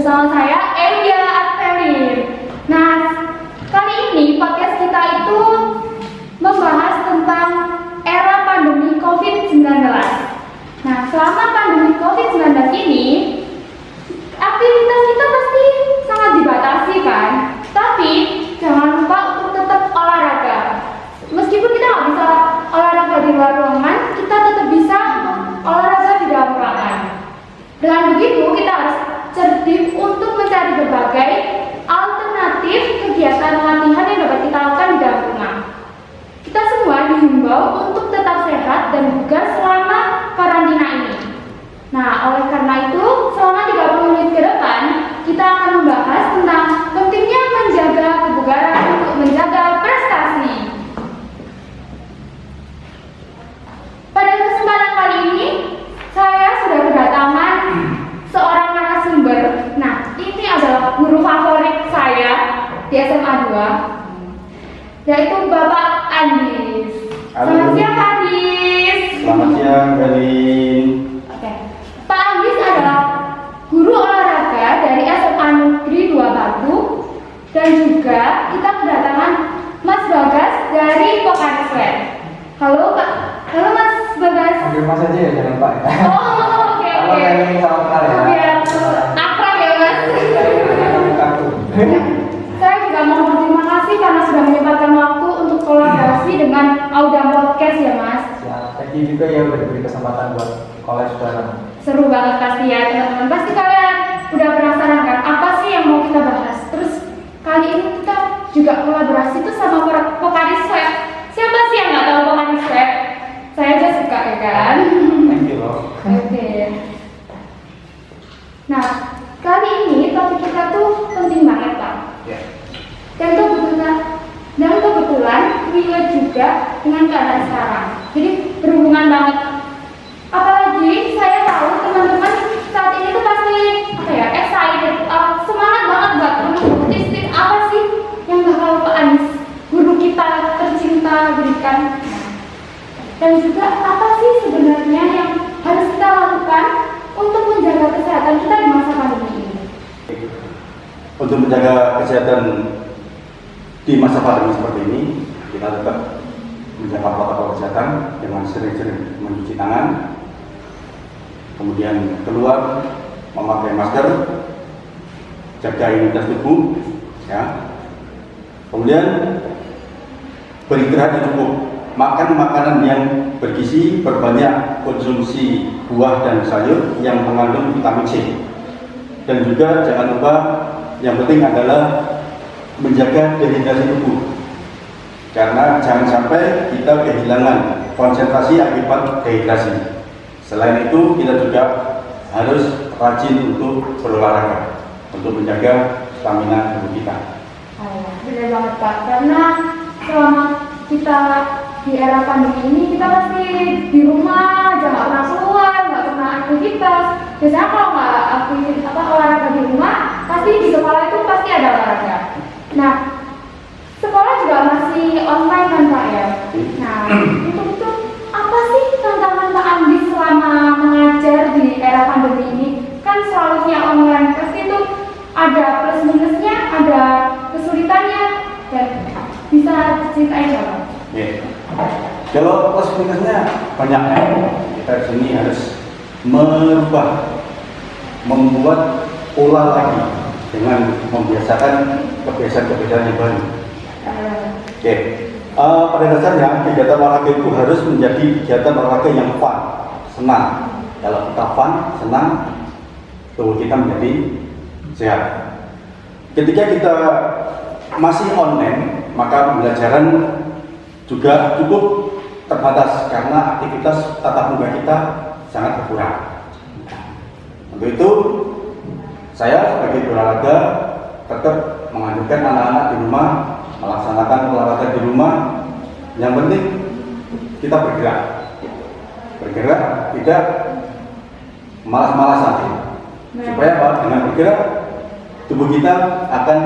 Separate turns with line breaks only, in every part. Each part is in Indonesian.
bersama saya Elia Advelin. Nah, kali ini podcast kita itu membahas tentang era pandemi COVID-19. Nah, selama pandemi COVID-19 ini, aktivitas kita pasti sangat dibatasi kan? Tapi jangan lupa untuk tetap olahraga. Meskipun kita nggak bisa olahraga di luar ruangan, kita tetap bisa olahraga di dalam ruangan. Dengan begitu, kita harus cerdik untuk mencari berbagai alternatif kegiatan latihan yang dapat kita lakukan di dalam rumah. Kita semua dihimbau untuk tetap sehat dan bugar selama karantina ini. Nah, oleh karena itu, selama 30 menit ke depan, kita akan membahas tentang pentingnya menjaga kebugaran untuk menjaga prestasi. Pada kesempatan kali ini, saya sudah kedatangan seorang narasumber. Nah, ini adalah guru favorit saya di SMA 2, yaitu Bapak Andis. Selamat siang, Pak Andis.
Selamat siang, Galin.
Oke. Pak Andis adalah guru olahraga dari SMA Negeri 2 Batu, dan juga kita kedatangan Mas Bagas dari Pokariswet. Halo Pak. Halo Mas Bagas.
Panggil Mas aja ya, jangan Pak.
Oh, oke.
Halo, Galin, salam kenal ya.
Biar akrab ya Mas. Saya juga mau berterima kasih karena sudah menyempatkan waktu untuk kolaborasi dengan Audam Podcast ya Mas.
Thank you juga ya udah diberi kesempatan buat collab sekarang.
Seru banget pasti ya teman-teman. Pasti kalian udah penasaran kan apa sih yang mau kita bahas. Terus kali ini kita juga kolaborasi tuh sama Pokariswet. Siapa sih yang nggak tahu Pokariswet? Saya aja suka ya kan.
Thank you loh.
Oke. Nah, kali ini topik kita tuh penting banget Pak.
Ya.
Dan kebetulan relate juga dengan keadaan sekarang. Jadi berhubungan banget. Apalagi saya tahu teman-teman saat ini tuh pasti excited, semangat banget buat mengikuti tips apa sih yang bakal Pak Andis, guru kita tercinta berikan. Dan juga apa sih sebenarnya yang harus kita lakukan untuk menjaga kesehatan kita di masa pandemi ini.
Untuk menjaga kesehatan di masa pandemi seperti ini, kita tetap menjaga protokol kesehatan dengan sering-sering mencuci tangan, kemudian keluar memakai masker, jaga imunitas tubuh, ya. Kemudian beristirahat yang cukup, makan makanan yang bergizi, perbanyak konsumsi buah dan sayur yang mengandung vitamin C, dan juga jangan lupa yang penting adalah menjaga dehidrasi tubuh, karena jangan sampai kita kehilangan konsentrasi akibat dehidrasi. Selain itu, kita juga harus rajin untuk berolahraga untuk menjaga stamina tubuh kita.
Benar banget Pak, karena selama kita di era pandemi ini kita pasti di rumah, jangan pernah keluar, nggak pernah aktivitas. Biasanya kalau nggak aktivitas olahraga di rumah, pasti di sekolah itu pasti ada olahraga. Nah, sekolah juga masih online kan Pak ya. Nah, untuk itu apa sih tantangan Pak Andis selama mengajar di era pandemi ini? Kan selalu via online, pasti itu ada plus minusnya, ada kesulitannya, dan bisa ceritain nggak Pak?
Yeah. Kalau plus minusnya banyak ya. Kita di sini harus membuat pola lagi dengan membiasakan kebiasaan-kebiasaan yang baru. Oke. Pada dasarnya kegiatan olahraga itu harus menjadi kegiatan olahraga yang fun, senang. Kalau kita fun, senang, tubuh kita menjadi sehat. Ketika kita masih online, maka pembelajaran juga cukup terbatas karena aktivitas tatap muka kita sangat berkurang. Untuk itu, saya sebagai olahraga tetap menganjurkan anak-anak di rumah melaksanakan olahraga di rumah. Yang penting kita bergerak, tidak malas-malasan. Supaya apa? Dengan bergerak, tubuh kita akan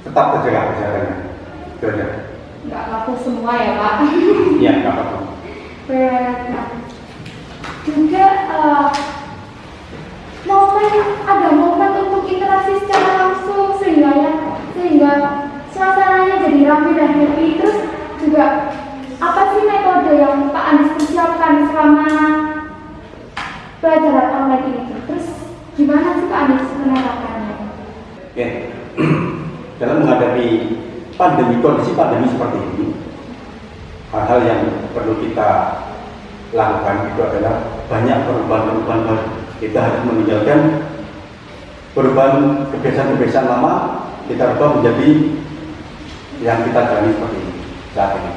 tetap terjaga kesehatannya. Itu aja.
Nggak laku semua ya Pak.
Iya, nggak apa-apa.
Nah, juga ada momen untuk kita online ini. Terus gimana sih Pak Anies menerapkannya?
Oke, dalam menghadapi kondisi pandemi seperti ini, hal-hal yang perlu kita lakukan itu adalah banyak perubahan-perubahan baru. Kita harus meninggalkan perubahan kebiasaan-kebiasaan lama, kita ubah menjadi yang kita jalani seperti ini saat ini.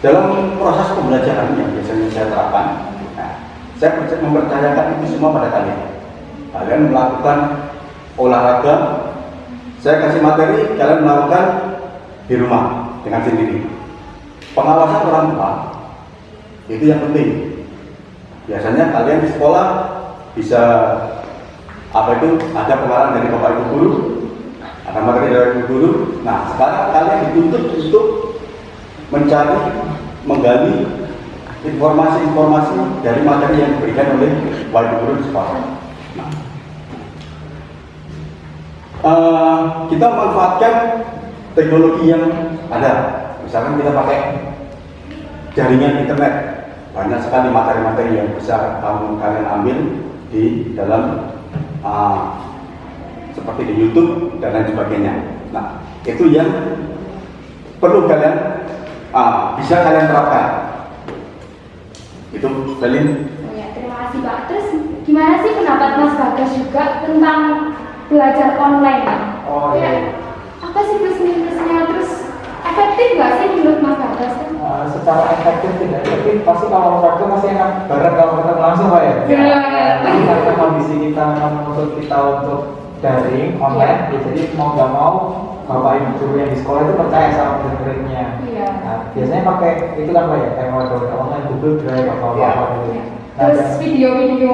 Dalam proses pembelajaran yang biasanya saya terapkan, saya mempercayakan itu semua pada kalian. Kalian melakukan olahraga, saya kasih materi, kalian melakukan di rumah dengan sendiri. Pengawasan orang tua itu yang penting. Biasanya kalian di sekolah bisa ada pengarang dari bapak ibu guru, ada materi dari ibu guru. Nah, sekarang kalian dituntut untuk mencari, menggali informasi-informasi dari materi yang diberikan oleh bapak ibu guru di sekolah. Kita memanfaatkan teknologi yang ada. Misalkan kita pakai jaringan internet, banyak sekali materi-materi yang bisa kalian ambil di dalam seperti di YouTube dan lain sebagainya. Nah, itu yang perlu kalian bisa kalian terapkan. Itu Selin.
Oh ya, terima kasih Pak. Terus gimana sih pendapat Mas Bagas juga tentang belajar online?
Oh iya.
Apa sih plus minusnya? Terus efektif nggak sih menurut Mas Bagas?
Secara efektif tidak efektif, pasti kalau waktu masih enak bareng kalau ketemu langsung Pak ya.
Iya.
Tapi karena kondisi kita menuntut kita untuk daring online, jadi mau nggak mau bapak ibu guru yang di sekolah itu percaya sama murid-muridnya.
Iya.
Nah, biasanya pakai itu kan Pak ya, kayak wadah online, Google Drive atau apa gitu. Nah,
Terus video-video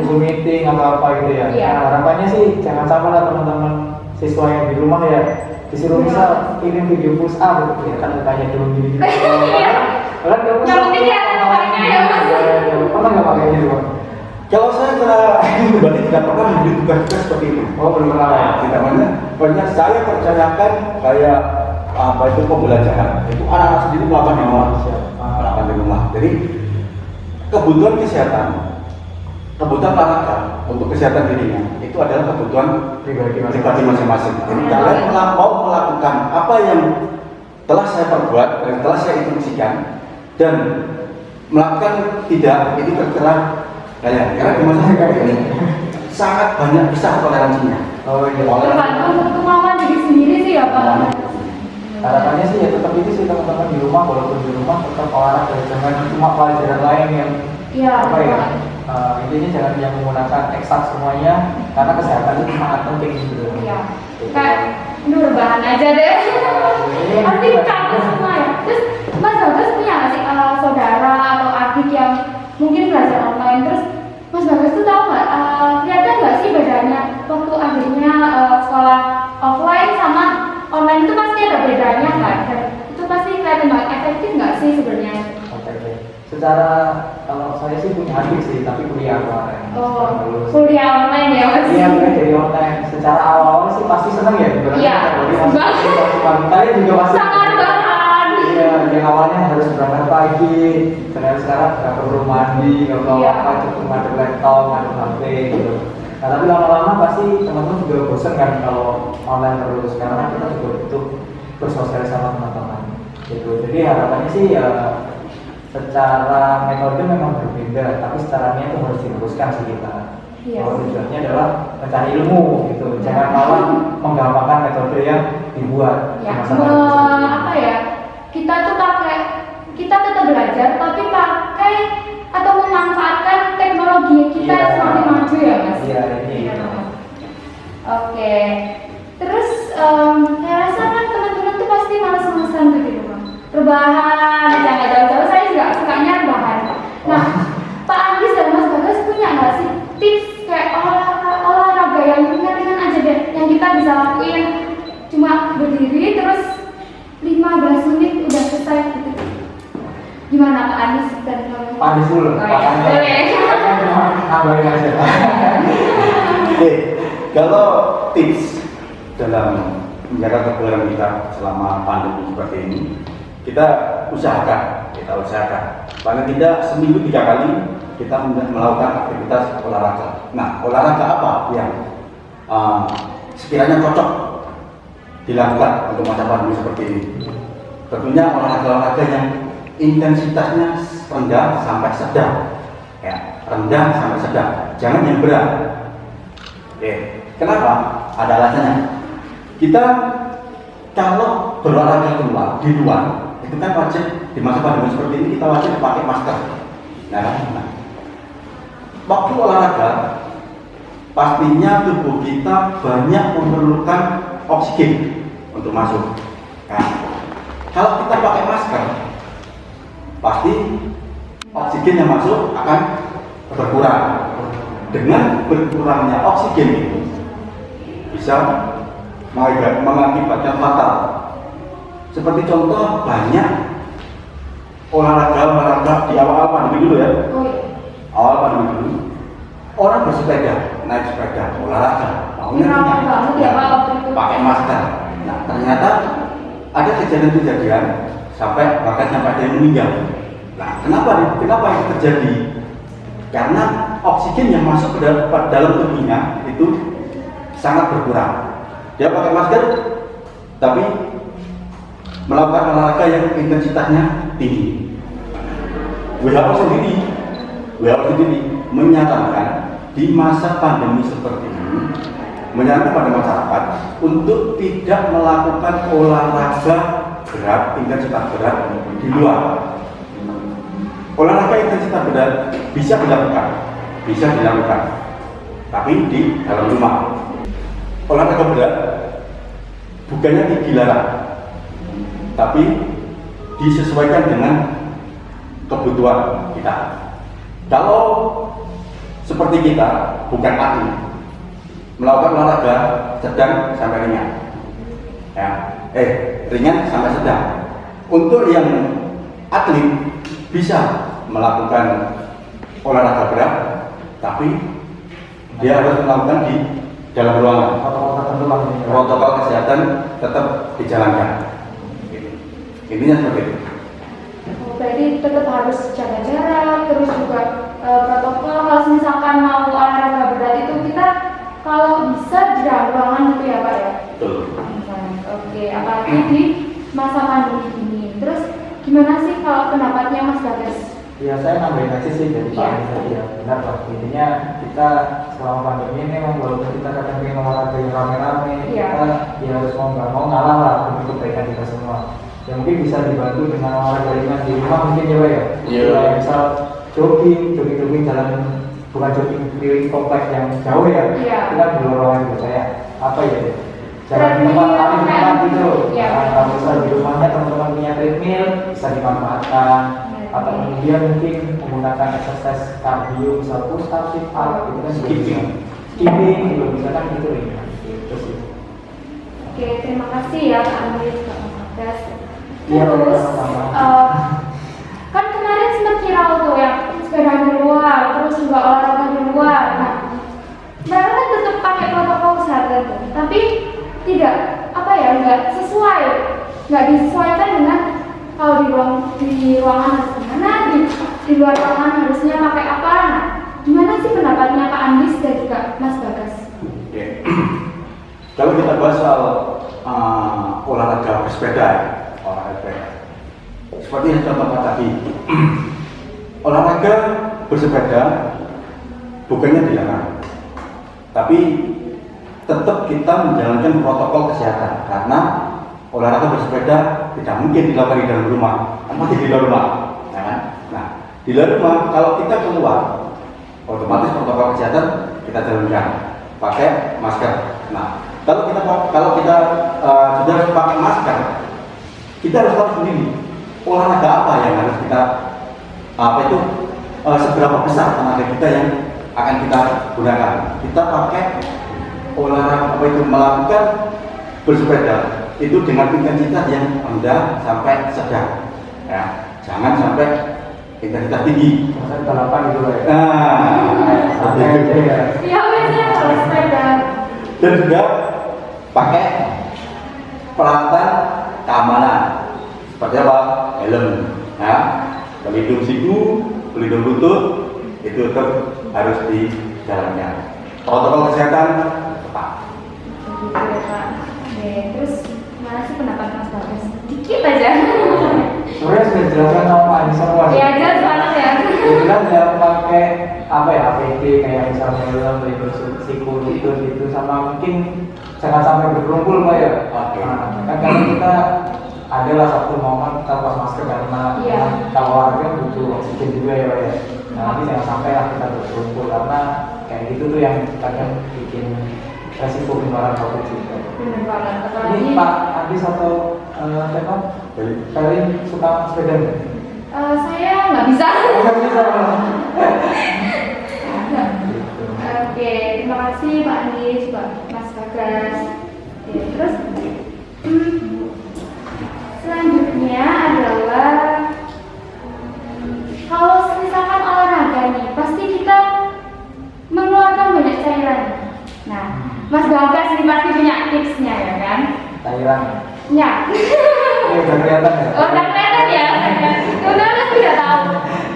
Zoom meeting atau apa gitu ya.
Iya.
Nah, harapannya sih jangan sampai lah teman-teman siswa yang di rumah ya disuruh misal kirim video push up gitu ya kan mukanya dulu gini.
Iya.
Kan kamu
Yang penting kelihatan mukanya ya, Mas.
Pernah nggak pakai gitu Pak?
Kalau saya pribadi tidak pernah memberi tugas-tugas seperti itu.
Oh belum pernah ya.
Tidak pernah. Saya percayakan kayak apa itu pembelajaran. Itu anak-anak sendiri melakukan di rumah. Melakukan di rumah. Jadi kebutuhan kesehatan, kebutuhan olahraga untuk kesehatan dirinya itu adalah kebutuhan pribadi masing-masing. Jadi kalian mau melakukan apa yang telah saya perbuat dan telah saya instruksikan dan melakukan tidak itu terserah kalian. Karena di masa sekarang ini sangat banyak besar toleransinya.
Oh iya.
tergantung kemauan diri sendiri sih ya Pak.
Harapannya sih ya tetap itu sih teman-teman di rumah, walaupun di rumah tetap olahraga, jangan cuma pelajaran lain yang
Iya.
apa ya, intinya jangan yang menggunakan eksak semuanya karena kesehatan itu sangat penting gitu.
Iya. Kayak ini rebahan aja deh. Pasti capek semua ya. Terus Mas Bagas punya nggak sih saudara atau adik yang mungkin belajar online? Terus Mas Bagas tuh tahu nggak? Kelihatan nggak sih bedanya waktu adiknya sekolah offline sama online itu pasti ada bedanya kan? Dan itu pasti kelihatan banget efektif nggak sih sebenarnya?
Oke. Secara kalau saya sih punya adik sih, tapi kuliah kemarin.
Oh, kuliah online ya Mas?
Iya, kuliah jadi online. Secara awal sih pasti seneng ya.
Iya,
Kalian juga pasti.
Sangat banget.
Iya, yang awalnya harus berangkat pagi, sekarang nggak perlu mandi, nggak perlu
Iya.
apa, cukup ada laptop, ada HP gitu. Nah, tapi lama-lama pasti teman-teman juga bosan kan kalau online terus, karena kita juga butuh bersosialisasi sama teman-teman gitu. Jadi harapannya sih ya secara metode memang berbeda, tapi secara niat itu harus diteruskan sih kita.
Iya.
Bahwa tujuannya adalah mencari ilmu gitu, jangan malah menggampangkan metode yang dibuat.
Ya,
di masa lalu.
apa ya? Kita tetap belajar, tapi pakai atau memanfaatkan teknologi kita
Iya.
yang semakin maju ya Mas.
Iya, ini.
Oke. Terus saya rasa kan teman-teman tuh pasti malas-malasan tuh di rumah. Rebahan, jangan jauh-jauh. Saya juga sukanya rebahan. Nah, Pak Andis dan Mas Bagas punya nggak sih tips kayak olahraga yang ringan-ringan aja deh, yang kita bisa lakuin cuma berdiri terus 15 menit udah selesai gitu. Gimana Pak Andis dan
Pak Andis dulu.
Oh, ya. Boleh.
Nambahin aja.
Oke, kalau tips dalam menjaga kebugaran kita selama pandemi seperti ini, kita usahakan paling tidak seminggu 3 kali kita melakukan aktivitas olahraga. Nah, olahraga apa yang sekiranya cocok dilakukan untuk masa pandemi seperti ini? Tentunya olahraga-olahraga yang intensitasnya rendah sampai sedang, ya, rendah sampai sedang, jangan yang berat. Oke, kenapa? Ada alasannya. Kita kalau berolahraga keluar di luar, itu kan wajib di masa pandemi seperti ini kita wajib pakai masker. Nah, waktu olahraga pastinya tubuh kita banyak memerlukan oksigen untuk masuk. Nah, kalau kita pakai masker, pasti oksigen yang masuk akan berkurang. Dengan berkurangnya oksigen itu bisa mengakibatkan fatal. Seperti contoh banyak olahraga di awal pandemi dulu ya.
Oh iya.
Awal pandemi dulu orang bersepeda, naik sepeda, olahraga, maunya
Ramai banget ya Pak waktu itu.
pakai masker. Nah ternyata ada kejadian-kejadian sampai bahkan sampai ada yang meninggal. Nah kenapa itu terjadi? Karena oksigen yang masuk ke dalam tubuhnya itu sangat berkurang. Dia pakai masker, tapi melakukan olahraga yang intensitasnya tinggi. WHO sendiri menyatakan di masa pandemi seperti ini, menyarankan pada masyarakat untuk tidak melakukan olahraga berat, intensitas berat di luar. Olahraga intensitas berat bisa dilakukan, tapi di dalam rumah. Olahraga berat bukannya dilarang, tapi disesuaikan dengan kebutuhan kita. Kalau seperti kita bukan atlet, melakukan olahraga sedang sampai ringan, ya, ringan sampai sedang. Untuk yang atlet bisa melakukan olahraga berat, tapi dia harus melakukan di dalam ruangan. Protokol kesehatan tetap dijalankan. Intinya seperti itu.
Berarti tetap harus jaga jarak, terus juga protokol. Kalau misalkan mau olahraga berat itu kita kalau bisa di dalam ruangan gitu ya Pak ya.
Betul.
Oke, apalagi di masa pandemi ini. Terus gimana sih kalau pendapatnya Mas Bagas?
Ya saya nambahin aja sih dari Pak Anies tadi ya, benar Pak. Intinya kita selama pandemi ini memang walaupun kita kadang ingin olahraga yang rame-rame, kita ya harus mau nggak mau ngalah lah demi kebaikan kita semua. Ya mungkin bisa dibantu dengan olahraga ringan di rumah mungkin ya Pak ya.
Iya.
Misal jogging jalan, bukan jogging keliling kompleks yang jauh ya.
Iya.
Kita di lorong juga saya apa ya? Jalan di tempat gitu.
Iya.
Kalau misal di rumahnya teman-teman punya treadmill bisa dimanfaatkan. Atau kemudian mungkin menggunakan exercise cardio, misal push up, sit up, itu kan skipping gitu, misalkan gitu ya. Gitu sih.
Oke, terima kasih ya Pak Anies, Pak Bagas.
Iya,
Terus
sama-sama.
kan kemarin sempat viral tuh ya sepeda di luar, terus juga olahraga di luar. Nah, mereka kan tetap pakai protokol kesehatan tuh, tapi tidak nggak sesuai, nggak disesuaikan dengan kalau di ruangan harus gimana, di luar ruangan harusnya pakai apa. Nah, gimana sih pendapatnya Pak Andis dan juga Mas Bagas?
Oke. Kalau kita bahas soal olahraga bersepeda, seperti yang contohnya tadi, olahraga bersepeda bukannya dilarang, tapi tetap kita menjalankan protokol kesehatan karena olahraga bersepeda tidak mungkin dilakukan di dalam rumah, pasti di luar rumah, ya kan? Nah, di luar rumah kalau kita keluar, otomatis protokol kesehatan kita jalankan, pakai masker. Nah, kalau kita sudah pakai masker, kita harus tahu sendiri olahraga apa yang harus kita seberapa besar tenaga kita yang akan kita gunakan. Kita pakai olahraga melakukan bersepeda itu dengan intensitas yang rendah sampai sedang, ya, jangan sampai intensitas tinggi.
Misalkan balapan gitu ya.
Iya, biasanya kalau sepeda.
Dan juga pakai peralatan keamanan seperti apa? Helm, ya, pelindung siku, pelindung lutut, itu harus dijalankan. Protokol kesehatan tetap.
Gitu ya Pak. Oke, terus gimana sih pendapat Mas Bagas? Dikit aja.
Sebenarnya sudah dijelaskan sama Pak Adi semua.
Ya jelas banget ya.
Kemudian dia pakai apa ya, APD kayak misalnya label psikologis itu, sama mungkin jangan sampai berkumpul Pak ya.
Oke.
Nah, kan karena kita adalah satu momen kita lepas masker karena
Iya.
kalau warga butuh oksigen juga ya Pak ya. Nah, nanti jangan sampai lah kita berkumpul karena kayak gitu tuh yang kadang bikin resiko penularan COVID juga.
Bener banget. Apalagi
Ini Pak Adis atau siapa? Kalian suka sepeda nggak?
saya nggak bisa.
Nggak bisa Pak.
Oke, terima kasih Pak Anies, Pak Mas Bagas. Oke, terus selanjutnya adalah kalau misalkan olahraga nih, pasti kita mengeluarkan banyak cairan. Nah, Mas Bagas nih pasti punya tipsnya ya kan?
Thailand.
Ya.
Ini udah kelihatan ya?
Oh, udah kelihatan ya? Udah sudah tahu.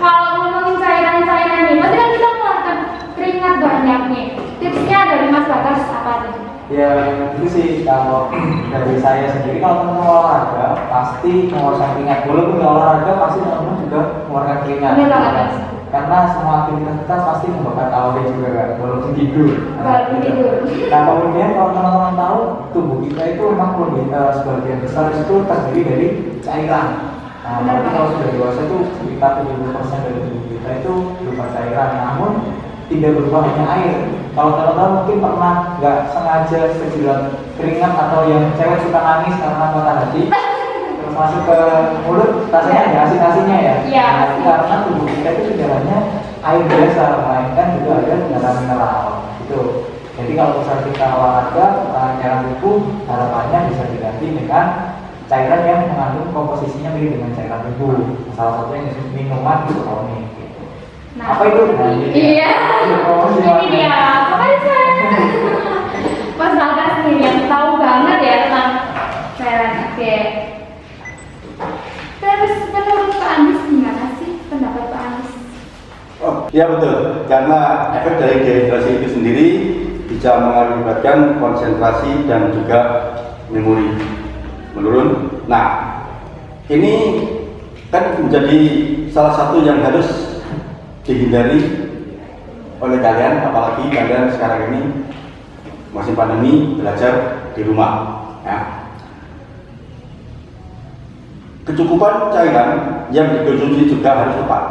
Kalau ngomongin cairan-cairan nih, pasti kan kita mengeluarkan keringat banyak nih. Tipsnya dari Mas Bagas apa nih?
Ya itu sih kalau dari saya sendiri, kalau teman-teman olahraga pasti mengeluarkan keringat. Walaupun nggak olahraga pasti teman-teman juga mengeluarkan keringat.
Benar banget.
Karena semua aktivitas kita pasti membakar kalori juga kan, walaupun tidur.
Walaupun tidur.
Nah kemudian kalau teman-teman tahu tubuh kita itu memang lebih sebagian besar itu terdiri dari cairan. Nah berarti kalau sudah dewasa itu sekitar 70% dari tubuh kita itu berupa cairan. Namun tidak berupa hanya air. Kalau teman-teman mungkin pernah nggak sengaja kejilat keringat atau yang cewek suka nangis karena patah hati, terus masuk ke mulut, rasanya ada asin-asinnya ya.
Iya.
Nah, itu karena tubuh kita itu tidak hanya air biasa, melainkan juga ada darah mineral. Gitu. Jadi kalau misalnya kita olahraga, cairan tubuh harapannya bisa diganti dengan cairan yang mengandung komposisinya mirip dengan cairan tubuh. Salah satunya minuman isotonik.
Nah,
Apa itu? Nah, ini dia.
iya. Ini dia. Makanya Mas Bagas nih yang tahu banget ya tentang cairan. Oke. Terus menurut Pak Anies gimana sih pendapat Pak Anies?
Oh, iya betul. Karena efek dari dehidrasi itu sendiri bisa mengakibatkan konsentrasi dan juga memori menurun. Nah, ini kan menjadi salah satu yang harus dihindari oleh kalian, apalagi kalian sekarang ini masih pandemi belajar di rumah. Ya. Kecukupan cairan yang dikonsumsi juga harus tepat.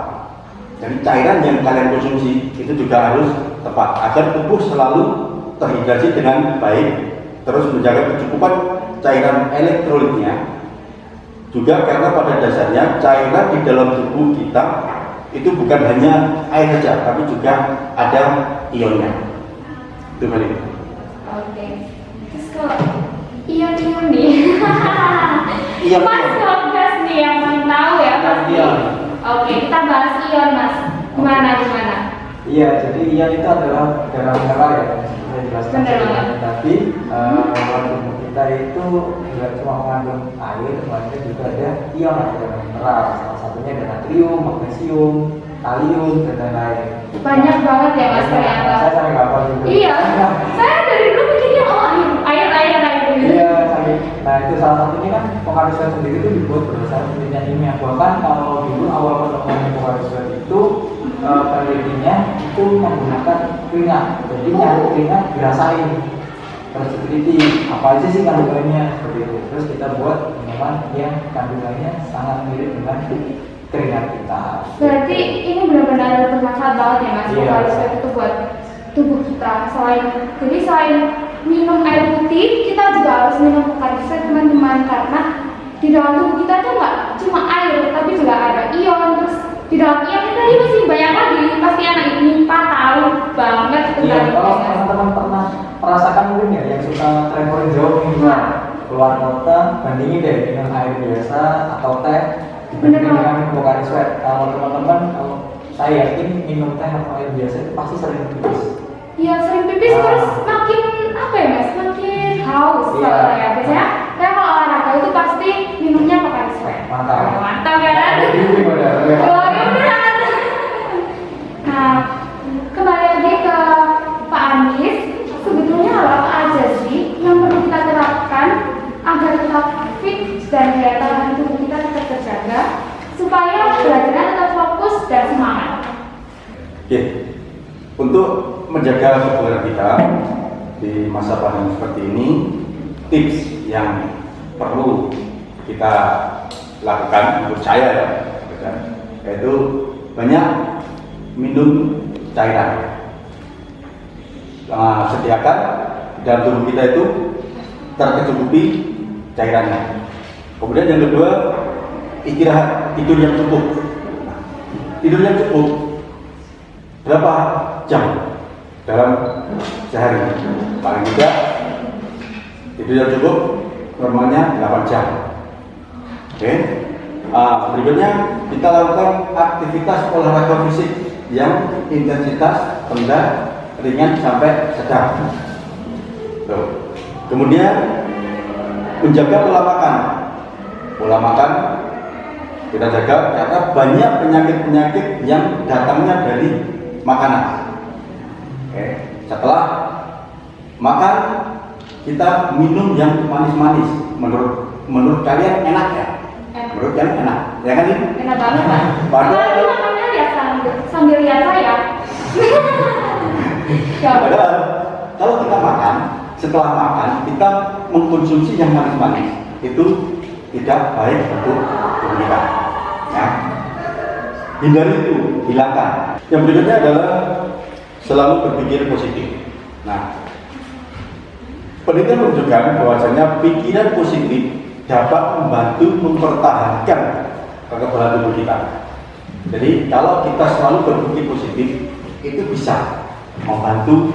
Jadi cairan yang kalian konsumsi itu juga harus tepat agar tubuh selalu terhidrasi dengan baik, terus menjaga kecukupan cairan elektrolitnya. Juga karena pada dasarnya cairan di dalam tubuh kita itu bukan hanya air saja, tapi juga ada ionnya. Itu balik.
Oke. Terus kalau ion-ion nih.
Ion.
Mas Bagas nih yang paling tahu ya pasti.
Ion.
Oke, kita bahas ion Mas. Gimana?
Iya, jadi ion itu adalah darah mineral ya, saya jelaskan
Benar banget.
tadi. Dalam tubuh kita itu tidak cuma mengandung air, melainkan juga ada ion atau darah mineral. Salah satunya ada natrium, magnesium, kalium, dan lain-lain.
Banyak banget ya Mas ternyata.
Saya sampai hafal juga.
Iya. Saya dari dulu mikirnya oh air.
Iya, nah itu salah satunya kan Pocari Sweat sendiri itu dibuat berdasarkan penelitian ilmiah. Bahkan kalau dulu awal penemuan Pocari Sweat itu penelitiannya itu menggunakan keringat. Jadi nyari keringat dirasain, terus diteliti apa aja sih kandungannya seperti itu. Terus kita buat minuman yang kandungannya sangat mirip dengan keringat kita.
Berarti ini benar-benar bermanfaat banget ya Mas.
Iya.
Pocari Sweat itu buat tubuh kita. Selain minum air putih, kita juga harus minum Pocari Sweat teman-teman, karena di dalam tubuh kita tuh nggak cuma air, tapi juga ada ion. Terus di dalam ion itu tadi masih banyak lagi. Pasti anak IPA tahu banget
Iya,
tentang
kalau
itu.
teman-teman pernah merasakan mungkin ya yang suka traveling jauh nih, keluar kota, bandingin deh minum air biasa atau teh dibandingin
Bener,
dengan minum Pocari Sweat. Kalau teman-teman, kalau saya yakin minum teh atau air biasa itu pasti sering pipis.
Iya, sering pipis terus makin apa ya Mas? Makin haus
Iya.
kalau ya. Biasanya saya kalau olahraga itu pasti minumnya Pocari Sweat.
Mantap.
Mantap kan?
Ini gimana?
Oh, ya beneran. Nah, kembali
Untuk menjaga kebugaran kita di masa pandemi seperti ini, tips yang perlu kita lakukan menurut saya ya, yaitu banyak minum cairan. Sediakan di dalam tubuh kita itu tercukupi cairannya. Kemudian yang kedua, istirahat, tidur yang cukup. Tidur yang cukup berapa jam dalam sehari? Paling tidak tidur yang cukup normalnya 8 jam. Oke. Berikutnya kita lakukan aktivitas olahraga fisik yang intensitas rendah, ringan sampai sedang. Kemudian menjaga pola makan. Pola makan kita jaga karena banyak penyakit-penyakit yang datangnya dari makanan. Oke. Setelah makan kita minum yang manis-manis. Menurut kalian enak ya? Menurut kalian enak, ya kan ini?
Enak banget Pak.
Padahal
Apalagi makannya lihat sambil lihat saya.
Padahal kalau kita makan, setelah makan kita mengkonsumsi yang manis-manis, itu tidak baik untuk tubuh kita. Ya. Hindari itu, hilangkan. Yang berikutnya adalah selalu berpikir positif. Nah, penelitian menunjukkan bahwasanya pikiran positif dapat membantu mempertahankan kekebalan tubuh kita. Jadi kalau kita selalu berpikir positif, itu bisa membantu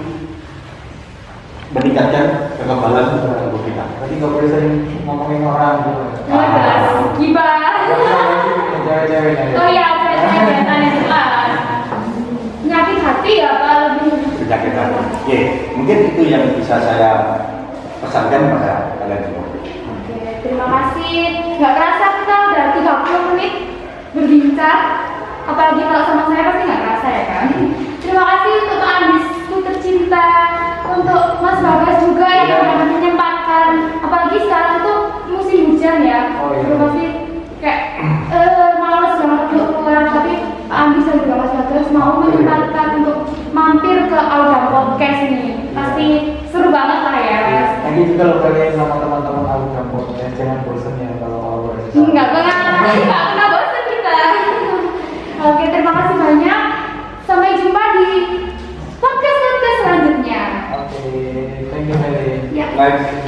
meningkatkan kekebalan tubuh kita.
Berarti nggak boleh sering ngomongin orang gitu.
Nggak jelas, gibah.
Cewek-ceweknya ya.
Oh iya, saya biasanya jelas. Nyakit hati ya Pak lebih.
Penyakit hati. Oke, mungkin itu yang bisa saya pesankan pada kalian semua.
Oke, terima kasih. Nggak kerasa kita udah 30 menit berbincang. Apalagi kalau sama saya pasti nggak kerasa ya kan. Terima kasih untuk Pak Andisku tercinta, untuk Mas Bagas juga yang sudah menyempatkan. Apalagi sekarang tuh musim hujan ya.
Oh, iya.
Terus pasti kayak males banget untuk keluar, tapi Pak Andis dan juga Mas Bagas mau menyempatkan untuk mampir ke Audam Podcast nih. Pasti seru banget lah ya.
Thank you juga loh kalian sama teman-teman aku kampung ya. Jangan bosan ya kalau kolaborasi.
Enggak pernah bosan kita. Oke, terima kasih banyak. Sampai jumpa di podcast selanjutnya.
Oke, thank you Mary.
Ya.
Next.